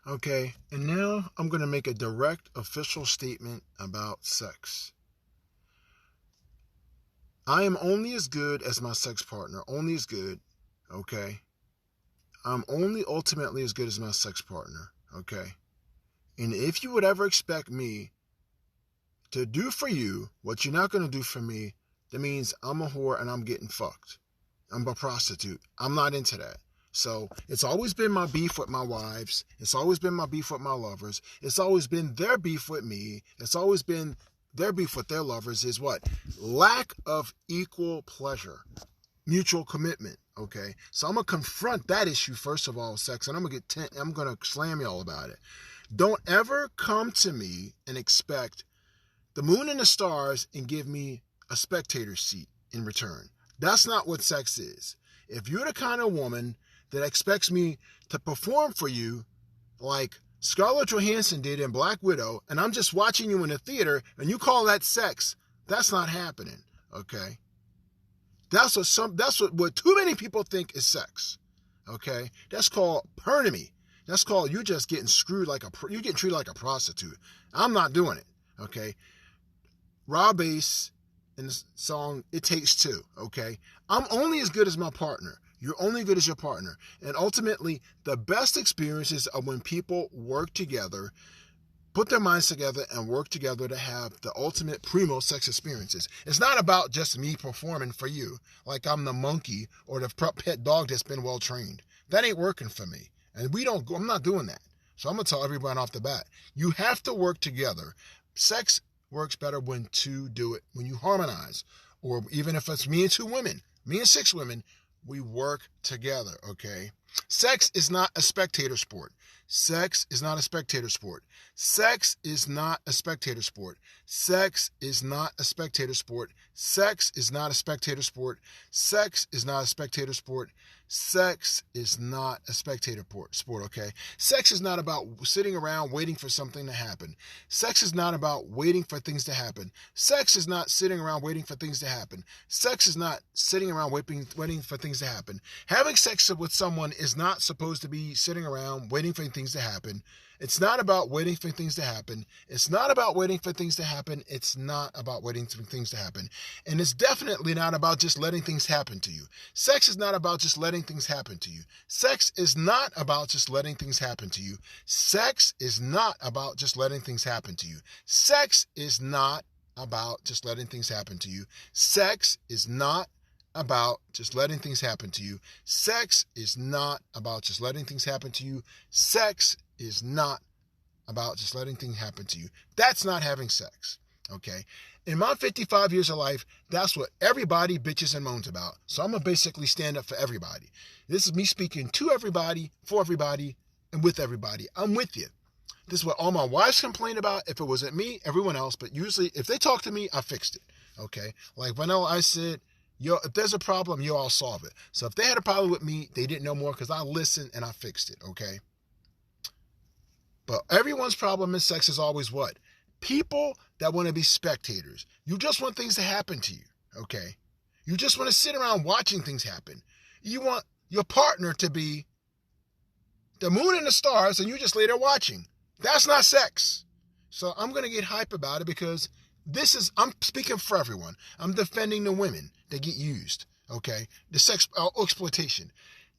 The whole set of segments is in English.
Okay, and now I'm going to make a direct official statement about sex. I am only as good as my sex partner, only as good, okay? I'm only ultimately as good as my sex partner, okay? And if you would ever expect me to do for you what you're not going to do for me, that means I'm a whore and I'm getting fucked. I'm a prostitute. I'm not into that. So it's always been my beef with my wives. It's always been my beef with my lovers. It's always been their beef with me. It's always been their beef with their lovers is what? Lack of equal pleasure, mutual commitment. Okay, so I'm gonna confront that issue first of all, sex, and I'm gonna slam y'all about it. Don't ever come to me and expect the moon and the stars and give me a spectator seat in return. That's not what sex is. If you're the kind of woman that expects me to perform for you like Scarlett Johansson did in Black Widow, and I'm just watching you in the theater, and you call that sex, that's not happening, okay? That's what too many people think is sex, okay? That's called pernomy. That's called you just getting screwed you're getting treated like a prostitute. I'm not doing it, okay? Raw bass in the song It Takes Two, okay? I'm only as good as my partner. You're only good as your partner. And ultimately, the best experiences are when people work together, put their minds together, and work together to have the ultimate primo sex experiences. It's not about just me performing for you like I'm the monkey or the pet dog that's been well trained. That ain't working for me. And I'm not doing that. So I'm going to tell everyone off the bat, you have to work together. Sex works better when two do it, when you harmonize. Or even if it's me and two women, me and six women, we work together, okay? Sex is not a spectator sport. Sex is not a spectator sport. Sex is not a spectator sport. Sex is not a spectator sport. Sex is not a spectator sport. Sex is not a spectator sport. Sex is not a spectator sport, okay? Sex is not about sitting around waiting for something to happen. Sex is not about waiting for things to happen. Sex is not sitting around waiting for things to happen. Sex is not sitting around waiting for things to happen. Having sex with someone is not supposed to be sitting around waiting for things to happen. It's not about waiting for things to happen. It's not about waiting for things to happen. It's not about waiting for things to happen. And it's definitely not about just letting things happen to you. Sex is not about just letting things happen to you. Sex is not about just letting things happen to you. Sex is not about just letting things happen to you. Sex is not about just letting things happen to you. Sex is not about just letting things happen to you. Sex is not about just letting things happen to you. Sex is not about just letting things happen to you. That's not having sex, okay? In my 55 years of life, that's what everybody bitches and moans about. So I'm going to basically stand up for everybody. This is me speaking to everybody, for everybody, and with everybody. I'm with you. This is what all my wives complain about. If it wasn't me, everyone else. But usually, if they talk to me, I fixed it, okay? Like Vanilla, I said, if there's a problem, I'll solve it. So if they had a problem with me, they didn't know more because I listened and I fixed it, okay? But everyone's problem in sex is always what? People that want to be spectators. You just want things to happen to you, okay? You just want to sit around watching things happen. You want your partner to be the moon and the stars and you just lay there watching. That's not sex. So I'm going to get hype about it because I'm speaking for everyone. I'm defending the women that get used, okay? The sex exploitation.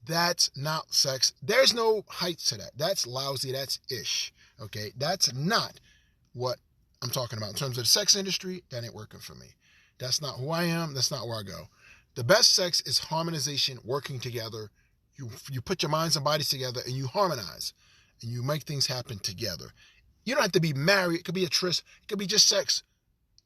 That's not sex. There's no heights to that. That's lousy. That's ish, okay? That's not what I'm talking about. In terms of the sex industry, that ain't working for me. That's not who I am. That's not where I go. The best sex is harmonization, working together. You put your minds and bodies together and you harmonize and you make things happen together. You don't have to be married. It could be a tryst. It could be just sex.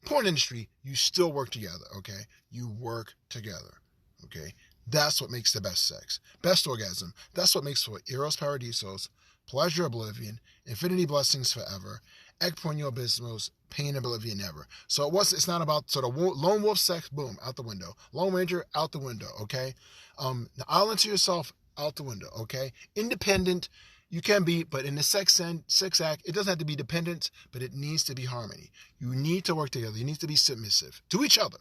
Porn industry, you still work together, okay? You work together, okay? That's what makes the best sex. Best orgasm. That's what makes for Eros Paradisos, Pleasure Oblivion, Infinity Blessings Forever, Ek Porno Abysmos, Pain Oblivion Never. So it's not about sort of lone wolf sex, boom, out the window. Lone Ranger, out the window, okay? The island to yourself, out the window, okay? Independent, you can be, but in the sex act, it doesn't have to be dependent, but it needs to be harmony. You need to work together. You need to be submissive to each other.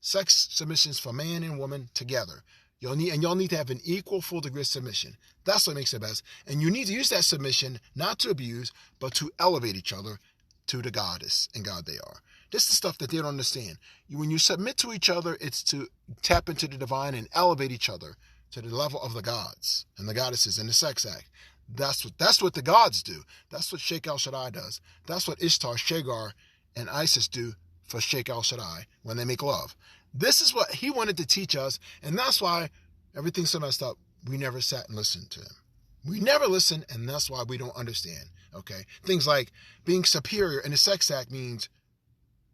Sex submissions for man and woman together. Y'all need to have an equal, full degree of submission. That's what makes it best. And you need to use that submission not to abuse, but to elevate each other to the goddess and God they are. This is the stuff that they don't understand. When you submit to each other, it's to tap into the divine and elevate each other to the level of the gods and the goddesses in the sex act. That's what the gods do. That's what Sheik El-Shaddai does. That's what Ishtar, Shagar, and Isis do for Sheik El-Shaddai when they make love. This is what he wanted to teach us, and that's why everything's so messed up. We never sat and listened to him. We never listen, and that's why we don't understand, okay? Things like being superior in the sex act means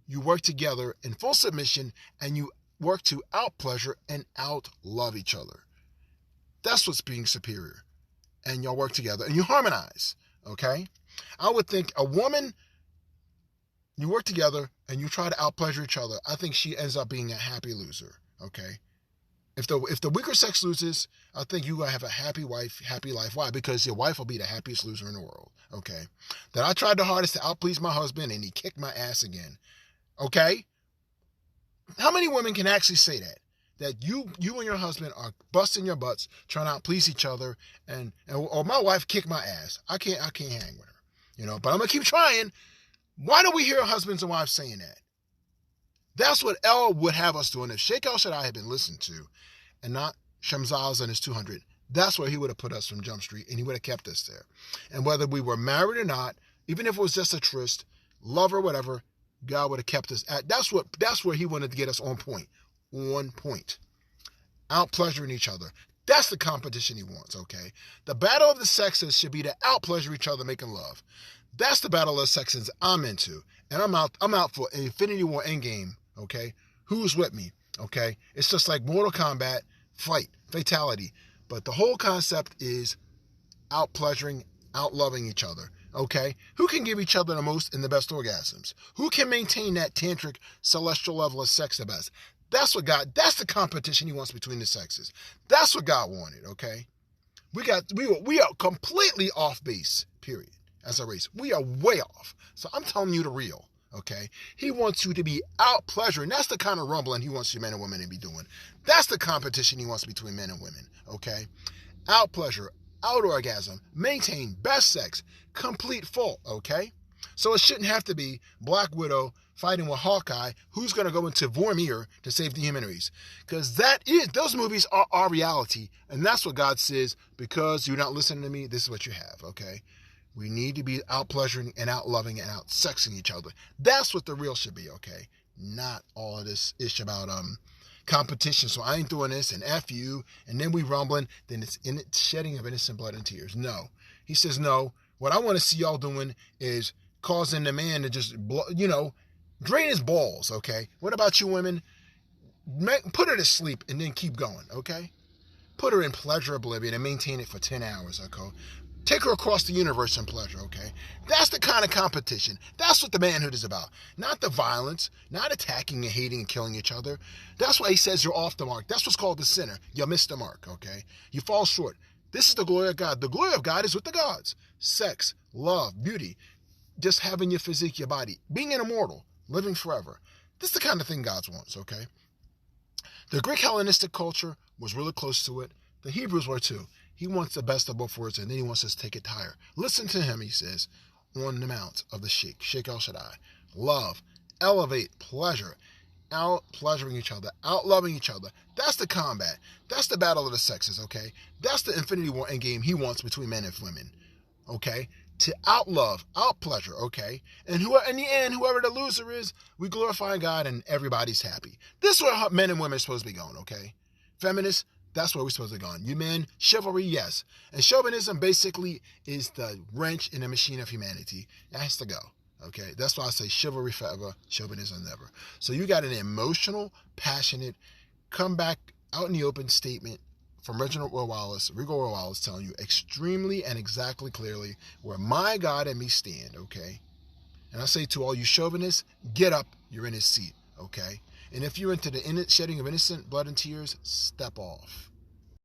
you work together in full submission, and you work to out-pleasure and out-love each other. That's what's being superior. And y'all work together, and you harmonize, okay? I would think a woman, you work together, and you try to out-pleasure each other, I think she ends up being a happy loser, okay? If the weaker sex loses, I think you're going to have a happy wife, happy life. Why? Because your wife will be the happiest loser in the world, okay? That I tried the hardest to out-please my husband, and he kicked my ass again, okay? How many women can actually say that? That you and your husband are busting your butts, trying to out-please each other, or my wife kicked my ass. I can't hang with her, but I'm going to keep trying. Why don't we hear husbands and wives saying that? That's what El would have us doing. If Sheik El-Shaddai had been listened to and not Shamzaz and his 200, that's where he would have put us from Jump Street, and he would have kept us there. And whether we were married or not, even if it was just a tryst, love or whatever, God would have kept us at. That's where he wanted to get us on point. On point. Out-pleasuring each other. That's the competition he wants, okay? The battle of the sexes should be to out-pleasure each other making love. That's the battle of the sexes I'm into. And I'm out for an Infinity War Endgame, okay? Who's with me, okay? It's just like Mortal Kombat, fight, fatality. But the whole concept is out-pleasuring, out-loving each other, okay? Who can give each other the most and the best orgasms? Who can maintain that tantric celestial level of sex the best? That's the competition he wants between the sexes. That's what God wanted, okay? We are completely off base, period. As a race, we are way off. So I'm telling you the real, okay? He wants you to be out pleasuring. That's the kind of rumbling he wants you men and women to be doing. That's the competition he wants between men and women, okay? Out pleasure, out orgasm, maintain best sex, complete full, okay? So it shouldn't have to be Black Widow fighting with Hawkeye, who's going to go into Vormir to save the human race. Because those movies are our reality, and that's what God says, because you're not listening to me, this is what you have, okay? We need to be out-pleasuring and out-loving and out-sexing each other. That's what the real should be, okay? Not all of this ish about competition, so I ain't doing this, and F you, and then we rumbling, then it's shedding of innocent blood and tears. No. He says, no, what I want to see y'all doing is causing the man to just, drain his balls, okay? What about you women? Put her to sleep and then keep going, okay? Put her in pleasure oblivion and maintain it for 10 hours, okay? Take her across the universe in pleasure, okay? That's the kind of competition. That's what the manhood is about. Not the violence, not attacking and hating and killing each other. That's why he says you're off the mark. That's what's called the sinner. You missed the mark, okay? You fall short. This is the glory of God. The glory of God is with the gods. Sex, love, beauty, just having your physique, your body, being an immortal, living forever. This is the kind of thing God wants, okay? The Greek Hellenistic culture was really close to it. The Hebrews were too. He wants the best of both worlds, and then he wants us to take it higher. Listen to him, he says, on the mount of the Sheik El-Shaddai. Love, elevate, pleasure, out-pleasuring each other, out-loving each other. That's the combat. That's the battle of the sexes, okay? That's the Infinity War Endgame he wants between men and women, okay? To out-love, out-pleasure, okay? And in the end, whoever the loser is, we glorify God and everybody's happy. This is where men and women are supposed to be going, okay? Feminists, that's where we're supposed to go. You men, chivalry, yes. And chauvinism basically is the wrench in the machine of humanity. It has to go, okay? That's why I say chivalry forever, chauvinism never. So you got an emotional, passionate, come back out in the open statement from Reginald Will Wallace, Regal Will Wallace, telling you extremely and exactly clearly where my God and me stand, okay? And I say to all you chauvinists, get up, you're in his seat, okay? And if you're into the shedding of innocent blood and tears, step off.